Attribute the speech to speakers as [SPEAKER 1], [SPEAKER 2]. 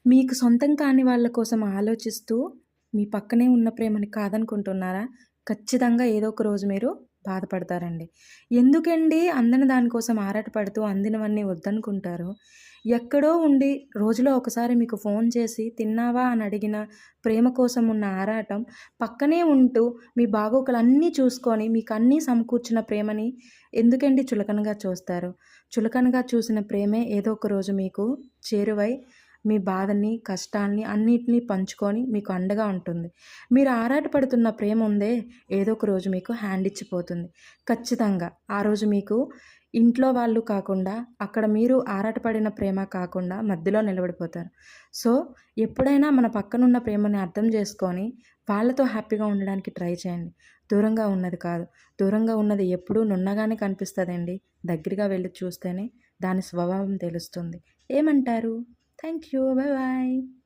[SPEAKER 1] మీకు సొంతం కాని వాళ్ళ కోసం ఆలోచిస్తూ, మీ పక్కనే ఉన్న ప్రేమని కాదనుకుంటున్నారా? ఖచ్చితంగా ఏదో ఒక రోజు మీరు బాధపడతారండి. ఎందుకండి అందని దాని కోసం ఆరాటపడుతూ అందినవన్నీ వద్దనుకుంటారు? ఎక్కడో ఉండి రోజులో ఒకసారి మీకు ఫోను చేసి తిన్నావా అని అడిగిన ప్రేమ కోసం ఉన్న ఆరాటం, పక్కనే ఉంటూ మీ బాగోగులన్నీ చూసుకొని మీకన్నీ సమకూర్చిన ప్రేమని ఎందుకండి చులకనగా చూస్తారు? చులకనగా చూసిన ప్రేమే ఏదో ఒక రోజు మీకు చేరువై మీ బాధని, కష్టాల్ని అన్నిటిని పంచుకొని మీకు అండగా ఉంటుంది. మీరు ఆరాటపడుతున్న ప్రేమ ఉందే, ఏదో ఒక రోజు మీకు హ్యాండ్ ఇచ్చిపోతుంది. ఖచ్చితంగా. ఆ రోజు మీకు ఇంట్లో వాళ్ళు కాకుండా, అక్కడ మీరు ఆరాటపడిన ప్రేమ కాకుండా మధ్యలో నిలబడిపోతారు. సో, ఎప్పుడైనా మన పక్కనున్న ప్రేమని అర్థం చేసుకొని, వాళ్ళతో హ్యాపీగా ఉండడానికి ట్రై చేయండి. దూరంగా ఉన్నది కాదు. దూరంగా ఉన్నది ఎప్పుడూ నున్నగానే కనిపిస్తదండి. దగ్గరగా వెళ్లి చూస్తేనే దాని స్వభావం తెలుస్తుంది. ఏమంటారు? Thank you. Bye bye.